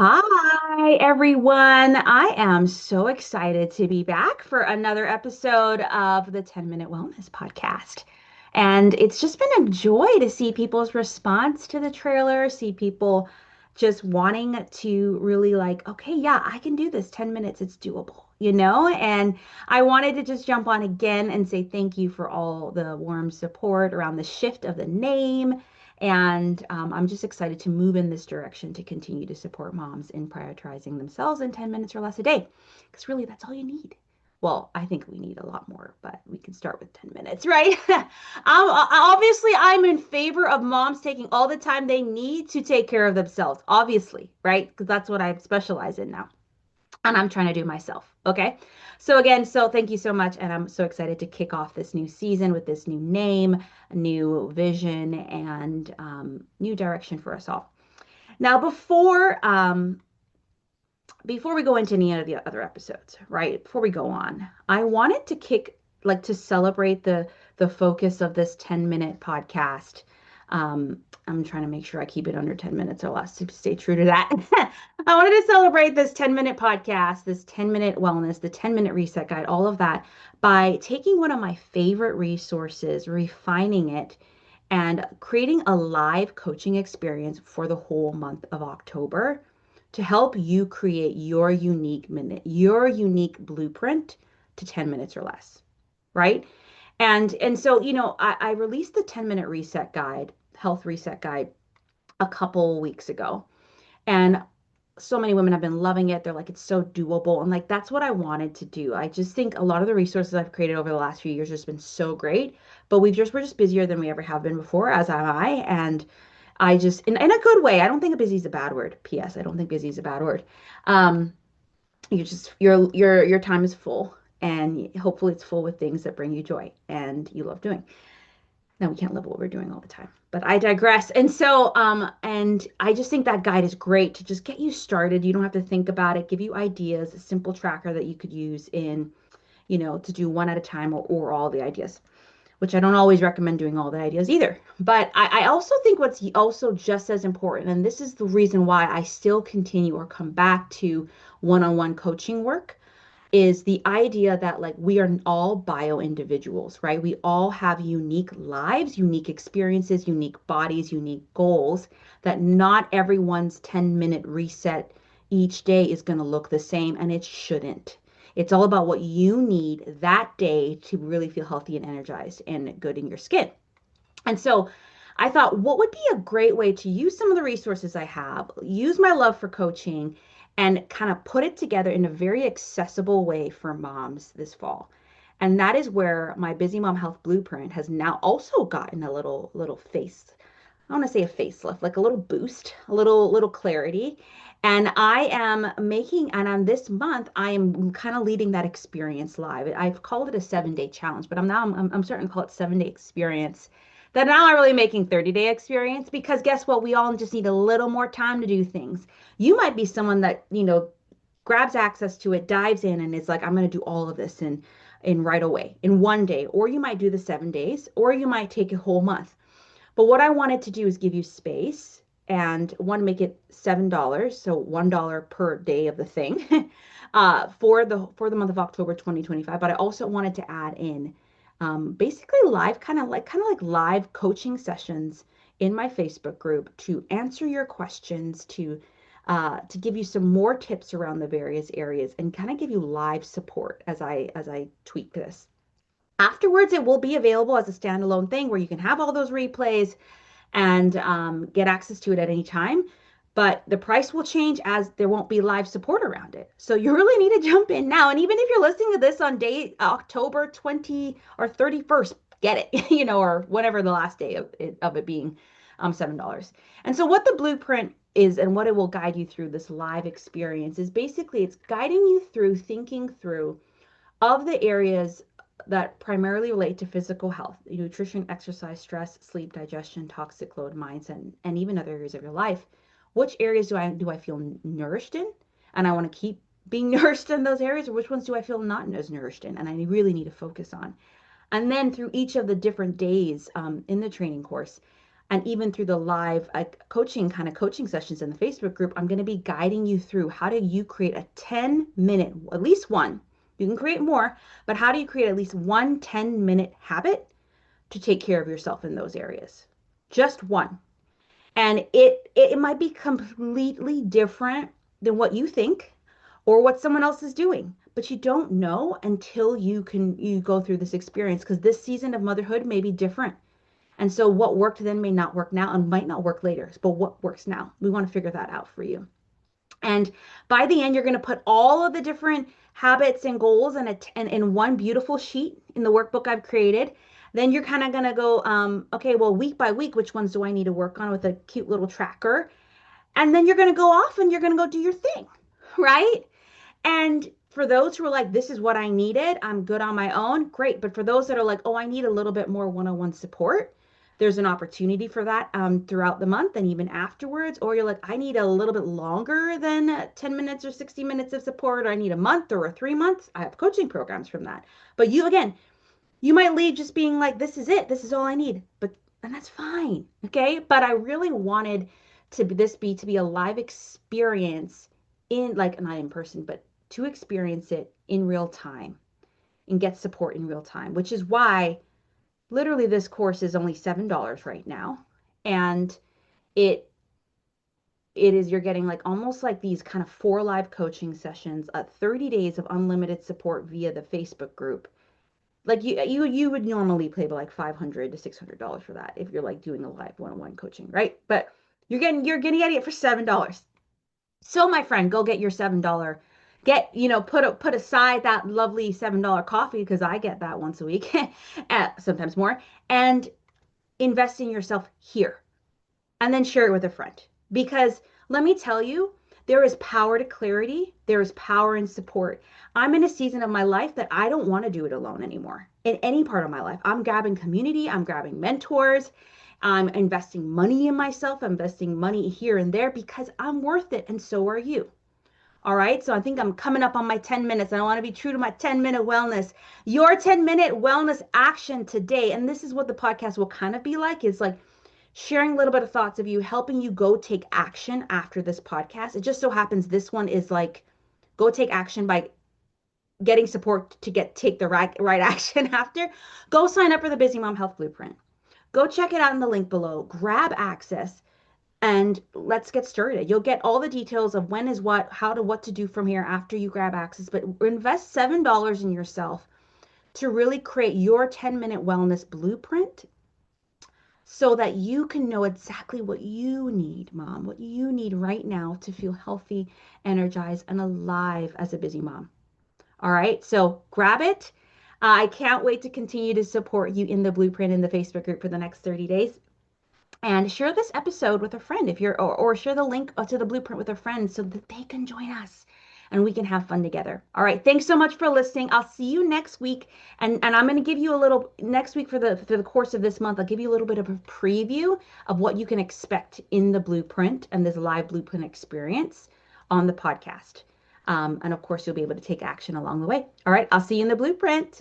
Hi, everyone. I am so excited to be back for another episode of the 10-Minute Wellness Podcast. And it's just been a joy to see people's response to the trailer, see people just wanting to really like, okay, yeah, I can do this 10 minutes. It's doable, And I wanted to just jump on again and say thank you for all the warm support around the shift of the name and I'm just excited to move in this direction to continue to support moms in prioritizing themselves in 10 minutes or less a day. Because really, that's all you need. Well, I think we need a lot more, but we can start with 10 minutes, right? Obviously, I'm in favor of moms taking all the time they need to take care of themselves, obviously, right? Because that's what I specialize in now and I'm trying to do myself. Okay. So again, so thank you so much. And I'm so excited to kick off this new season with this new name, a new vision, and new direction for us all. Now, before we go into any of the other episodes, right? Before we go on, I wanted to to celebrate the focus of this 10-minute podcast. I'm trying to make sure I keep it under 10 minutes or less to stay true to that. I wanted to celebrate this 10-minute podcast, this 10-minute wellness, the 10-minute reset guide, all of that by taking one of my favorite resources, refining it, and creating a live coaching experience for the whole month of October to help you create your unique minute, your unique blueprint to 10 minutes or less, right? And so, I released the 10-minute reset guide, health reset guide a couple weeks ago. And so many women have been loving it. They're like, it's so doable. And like, that's what I wanted to do. I just think a lot of the resources I've created over the last few years has been so great, but we're just busier than we ever have been before, as am I. And I just, in a good way, I don't think busy is a bad word. P.S. I don't think busy is a bad word. Um, your time is full and hopefully it's full with things that bring you joy and you love doing. Now we can't live what we're doing all the time, but I digress. And I just think that guide is great to just get you started. You don't have to think about it, give you ideas, a simple tracker that you could use to do one at a time or all the ideas, which I don't always recommend doing all the ideas either. But I also think what's also just as important, and this is the reason why I still continue or come back to one-on-one coaching work is the idea that like we are all bio individuals, right? We all have unique lives, unique experiences, unique bodies, unique goals that not everyone's 10-minute reset each day is going to look the same and it shouldn't. It's all about what you need that day to really feel healthy and energized and good in your skin. And so I thought, what would be a great way to use some of the resources I have, use my love for coaching, and kind of put it together in a very accessible way for moms this fall. And that is where my Busy Mom Health Blueprint has now also gotten a little face. I want to say a facelift, like a little boost, a little clarity. And I am making, and on this month, I am kind of leading that experience live. I've called it a 7-day challenge, but I'm starting to call it 7-day experience. That now I'm really making 30-day experience because guess what? We all just need a little more time to do things. You might be someone that, grabs access to it, dives in, and is like, I'm going to do all of this in right away, in one day. Or you might do the 7 days, or you might take a whole month. But what I wanted to do is give you space and want to make it $7, so $1 per day of the thing, for the month of October 2025. But I also wanted to add in basically live, kind of like live coaching sessions in my Facebook group to answer your questions, to give you some more tips around the various areas, and kind of give you live support as I tweak this. Afterwards, it will be available as a standalone thing where you can have all those replays and get access to it at any time. But the price will change as there won't be live support around it. So you really need to jump in now. And even if you're listening to this on day October 20 or 31st, get it, or whatever the last day of it being $7. And so what the blueprint is and what it will guide you through this live experience is basically it's guiding you through thinking through of the areas that primarily relate to physical health, nutrition, exercise, stress, sleep, digestion, toxic load, mindset, and even other areas of your life. Which areas do I feel nourished in? And I want to keep being nourished in those areas, or which ones do I feel not as nourished in? And I really need to focus on. And then through each of the different days in the training course, And even through the live coaching sessions in the Facebook group, I'm going to be guiding you through how do you create a 10-minute, at least one. You can create more, but how do you create at least one 10-minute habit to take care of yourself in those areas? Just one. And it might be completely different than what you think or what someone else is doing, but you don't know until you go through this experience, because this season of motherhood may be different. And so what worked then may not work now and might not work later. But what works now? We want to figure that out for you. And by the end, you're going to put all of the different habits and goals in one beautiful sheet in the workbook I've created. Then you're kind of going to go, okay, well, week by week, which ones do I need to work on with a cute little tracker? And then you're going to go off and you're going to go do your thing, right? And for those who are like, this is what I needed, I'm good on my own, great. But for those that are like, oh, I need a little bit more one-on-one support, there's an opportunity for that throughout the month and even afterwards. Or you're like, I need a little bit longer than 10 minutes or 60 minutes of support, or I need a month or 3 months. I have coaching programs from that. But you, again, you might leave just being like, this is it, this is all I need. And that's fine. Okay. But I really wanted to be a live experience, in like not in person, but to experience it in real time and get support in real time, which is why literally this course is only $7 right now. And it it is, you're getting like almost like these kind of 4 live coaching sessions, 30 days of unlimited support via the Facebook group. Like you would normally pay like $500 to $600 for that if you're like doing a live one-on-one coaching, right? But you're getting it for $7. So my friend, go get your $7. Get, put aside that lovely $7 coffee, because I get that once a week, sometimes more, and invest in yourself here, and then share it with a friend. Because let me tell you, there is power to clarity. There is power in support. I'm in a season of my life that I don't want to do it alone anymore. In any part of my life, I'm grabbing community, I'm grabbing mentors, I'm investing money in myself, I'm investing money here and there because I'm worth it, and so are you. All right. So I think I'm coming up on my 10 minutes, and I want to be true to my 10-minute wellness. Your 10-minute wellness action today. And this is what the podcast will kind of be like, is like sharing a little bit of thoughts of you, helping you go take action after this podcast. It just so happens this one is like go take action by getting support to take the right action after. Go sign up for the Busy Mom Health Blueprint. Go check it out in the link below. Grab access and let's get started. You'll get all the details of when is what, how to, what to do from here after you grab access. But invest $7 in yourself to really create your 10-minute wellness blueprint so that you can know exactly what you need, mom, what you need right now to feel healthy, energized, and alive as a busy mom. All right, so grab it. I can't wait to continue to support you in the blueprint in the Facebook group for the next 30 days. And share this episode with a friend if you're, or share the link to the blueprint with a friend so that they can join us and we can have fun together. All right. Thanks so much for listening. I'll see you next week. And I'm going to give you a little next week for the course of this month. I'll give you a little bit of a preview of what you can expect in the blueprint and this live blueprint experience on the podcast. And of course, you'll be able to take action along the way. All right. I'll see you in the blueprint.